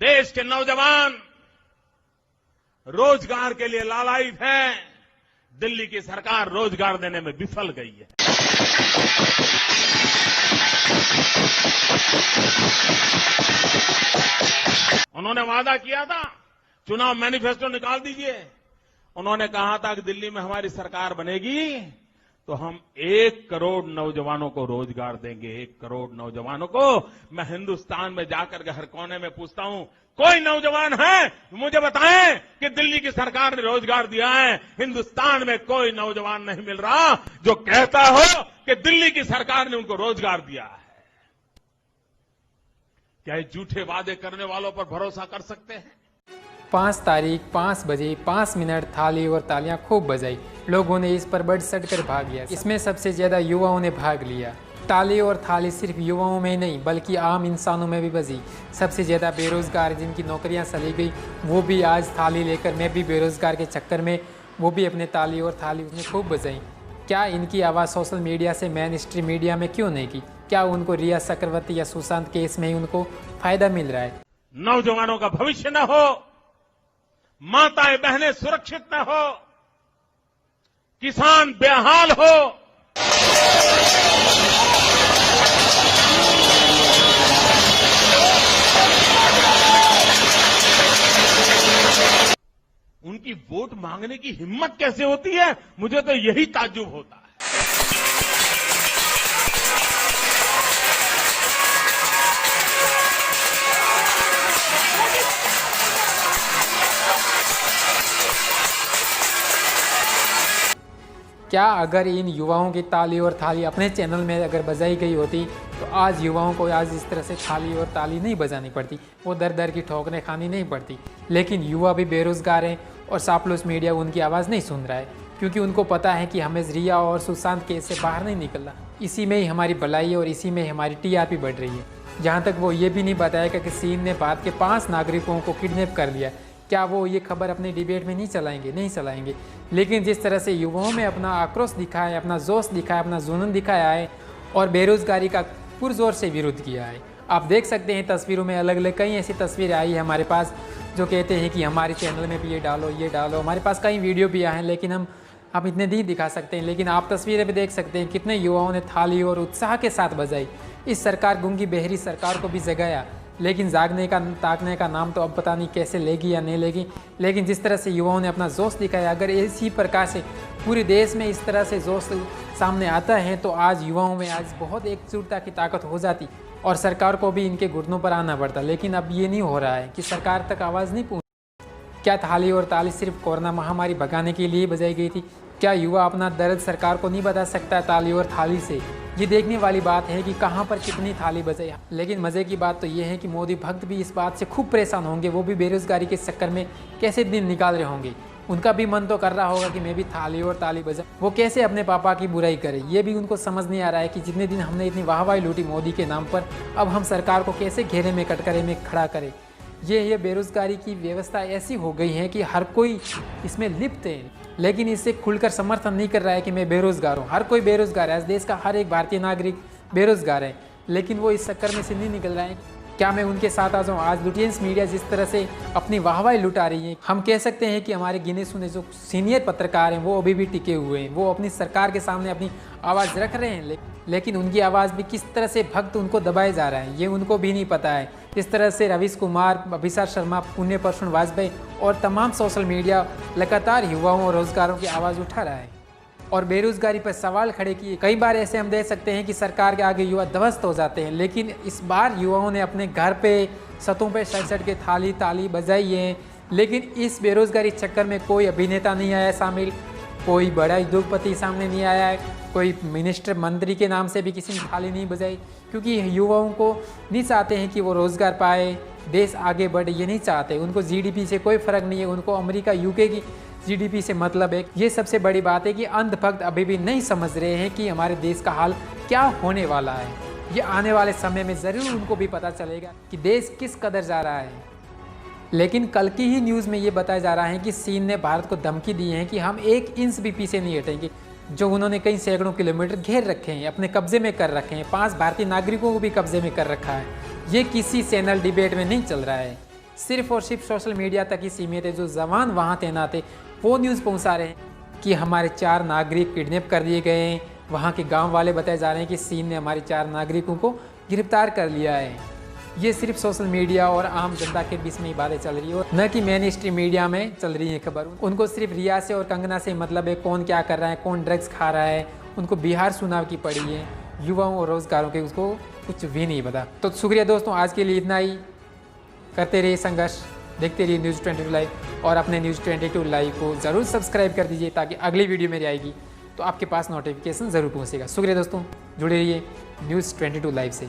देश के नौजवान रोजगार के लिए लालायित हैं। दिल्ली की सरकार रोजगार देने में विफल गई है। उन्होंने वादा किया था, चुनाव मैनिफेस्टो निकाल दीजिए। उन्होंने कहा था कि दिल्ली में हमारी सरकार बनेगी तो हम 1 करोड़ नौजवानों को रोजगार देंगे। 1 करोड़ नौजवानों को। मैं हिंदुस्तान में जाकर के हर कोने में पूछता हूं, कोई नौजवान है मुझे बताएं कि दिल्ली की सरकार ने रोजगार दिया है। हिंदुस्तान में कोई नौजवान नहीं मिल रहा जो कहता हो कि दिल्ली की सरकार ने उनको रोजगार दिया है। क्या ये झूठे वादे करने वालों पर भरोसा कर सकते हैं? 5 तारीख 5 बजे 5 मिनट थाली और तालियां खूब बजाई। लोगों ने इस पर बढ़ चढ़ कर भाग लिया। इसमें सबसे ज्यादा युवाओं ने भाग लिया। ताली और थाली सिर्फ युवाओं में नहीं बल्कि आम इंसानों में भी बजी। सबसे ज्यादा बेरोजगार जिनकी नौकरियां चली गई वो भी आज थाली लेकर, मैं भी बेरोजगार के चक्कर में, वो भी अपने ताली और थाली उसने खूब बजाई। क्या इनकी आवाज़ सोशल मीडिया से मेन स्ट्रीम मीडिया में क्यों नहीं की? क्या उनको रिया चक्रवर्ती या सुशांत केस में ही उनको फायदा मिल रहा है? नौजवानों का भविष्य न हो, माताएं बहनें सुरक्षित न हो, किसान बेहाल हो, उनकी वोट मांगने की हिम्मत कैसे होती है? मुझे तो यही ताज्जुब होता है। क्या अगर इन युवाओं की ताली और थाली अपने चैनल में अगर बजाई गई होती तो आज युवाओं को आज इस तरह से थाली और ताली नहीं बजानी पड़ती, वो दर दर की ठोकरें खानी नहीं पड़ती। लेकिन युवा भी बेरोजगार हैं और सापलोस मीडिया उनकी आवाज़ नहीं सुन रहा है क्योंकि उनको पता है कि हमें रिया और सुशांत केस से बाहर नहीं निकलना। इसी में ही हमारी भलाई और इसी में हमारी टीआरपी बढ़ रही है। जहाँ तक वो ये भी नहीं बताएगा कि चीन ने भारत के 5 नागरिकों को किडनैप कर लिया, क्या वो ये खबर अपने डिबेट में नहीं चलाएंगे? नहीं चलाएंगे। लेकिन जिस तरह से युवाओं में अपना आक्रोश दिखाया है, अपना जोश दिखाया, अपना जुनून दिखाया है और बेरोजगारी का पुरजोर से विरोध किया है, आप देख सकते हैं तस्वीरों में अलग अलग कई ऐसी तस्वीरें आई है हमारे पास जो कहते हैं कि हमारे चैनल में भी ये डालो। हमारे पास कई वीडियो भी आए हैं लेकिन हम इतने नहीं दिखा सकते हैं। लेकिन आप तस्वीरें भी देख सकते हैं कितने युवाओं ने थाली और उत्साह के साथ बजाई। इस सरकार गूंगी बहरी सरकार को भी जगाया, लेकिन जागने का ताकने का नाम तो अब पता नहीं कैसे लेगी या नहीं लेगी। लेकिन जिस तरह से युवाओं ने अपना जोश दिखाया, अगर इसी प्रकार से पूरे देश में इस तरह से जोश सामने आता है तो आज युवाओं में आज बहुत एकजुटता की ताकत हो जाती और सरकार को भी इनके घुटनों पर आना पड़ता। लेकिन अब ये नहीं हो रहा है कि सरकार तक आवाज़ नहीं पहुँची। क्या थाली और ताली सिर्फ कोरोना महामारी भगाने के लिए बजाई गई थी? क्या युवा अपना दर्द सरकार को नहीं बता सकता ताली और थाली से? ये देखने वाली बात है कि कहाँ पर कितनी थाली बजाई। लेकिन मज़े की बात तो ये है कि मोदी भक्त भी इस बात से खूब परेशान होंगे। वो भी बेरोजगारी के चक्कर में कैसे दिन निकाल रहे होंगे। उनका भी मन तो कर रहा होगा कि मैं भी थाली और ताली बजा। वो कैसे अपने पापा की बुराई करे, ये भी उनको समझ नहीं आ रहा है कि जितने दिन हमने इतनी वाहवाही लूटी मोदी के नाम पर, अब हम सरकार को कैसे घेरे में कटघरे में खड़ा करें। ये बेरोजगारी की व्यवस्था ऐसी हो गई है कि हर कोई इसमें लिप्त है, लेकिन इससे खुलकर समर्थन नहीं कर रहा है कि मैं बेरोजगार हूँ। हर कोई बेरोजगार है, आज देश का हर एक भारतीय नागरिक बेरोजगार है, लेकिन वो इस चक्कर में से नहीं निकल रहा है। क्या मैं उनके साथ आ जाऊँ? आज लुटियंस मीडिया जिस तरह से अपनी वाहवाही लुटा रही है, हम कह सकते हैं कि हमारे गिने सुने जो सीनियर पत्रकार हैं वो अभी भी टिके हुए हैं। वो अपनी सरकार के सामने अपनी आवाज़ रख रहे हैं, लेकिन उनकी आवाज़ भी किस तरह से भक्त उनको दबाए जा रहे हैं ये उनको भी नहीं पता है। इस तरह से रवीश कुमार, अभिषेक शर्मा, पुण्य परशुन वाजपेयी और तमाम सोशल मीडिया लगातार युवाओं और रोजगारों की आवाज़ उठा रहा है और बेरोजगारी पर सवाल खड़े किए। कई बार ऐसे हम देख सकते हैं कि सरकार के आगे युवा ध्वस्त हो जाते हैं, लेकिन इस बार युवाओं ने अपने घर पे छतों पे सड़ के थाली ताली बजाई है। लेकिन इस बेरोजगारी चक्कर में कोई अभिनेता नहीं आया शामिल, कोई बड़ा उद्योगपति सामने नहीं आया है, कोई मिनिस्टर मंत्री के नाम से भी किसी ने थाली नहीं बजाई, क्योंकि युवाओं को नहीं चाहते हैं कि वो रोज़गार पाए, देश आगे बढ़े, ये नहीं चाहते। उनको जीडीपी से कोई फ़र्क नहीं है, उनको अमेरिका यूके की जीडीपी से मतलब है। ये सबसे बड़ी बात है कि अंधभक्त अभी भी नहीं समझ रहे हैं कि हमारे देश का हाल क्या होने वाला है। ये आने वाले समय में ज़रूर उनको भी पता चलेगा कि देश किस कदर जा रहा है। लेकिन कल की ही न्यूज़ में ये बताया जा रहा है कि चीन ने भारत को धमकी दी है कि हम 1 इंच भी पीछे नहीं हटेंगे। जो उन्होंने कई सैकड़ों किलोमीटर घेर रखे हैं, अपने कब्जे में कर रखे हैं, 5 भारतीय नागरिकों को भी कब्जे में कर रखा है। ये किसी चैनल डिबेट में नहीं चल रहा है। सिर्फ और सिर्फ सोशल मीडिया तक ही सीमित है। जो जवान वहाँ तैनात है वो न्यूज़ पहुँचा रहे हैं कि हमारे 4 नागरिक किडनैप कर दिए गए हैं। वहाँ के गांव वाले बताए जा रहे हैं कि सीन ने हमारे 4 नागरिकों को गिरफ्तार कर लिया है। ये सिर्फ सोशल मीडिया और आम जनता के बीच में ही बातें चल रही है, न कि मेन स्ट्रीम मीडिया में चल रही है खबर। उनको सिर्फ रिया से और कंगना से मतलब है, कौन क्या कर रहा है, कौन ड्रग्स खा रहा है। उनको बिहार चुनाव की पड़ी है, युवाओं और रोजगारों के उसको कुछ भी नहीं पता। तो शुक्रिया दोस्तों, आज के लिए इतना ही। करते रहिए संघर्ष, देखते रहिए न्यूज़ 22 लाइव और अपने न्यूज़ 22 लाइव को ज़रूर सब्सक्राइब कर दीजिए ताकि अगली वीडियो मेरी आएगी तो आपके पास नोटिफिकेशन ज़रूर पहुँचेगा। शुक्रिया दोस्तों, जुड़े रहिए न्यूज़ 22 लाइव से।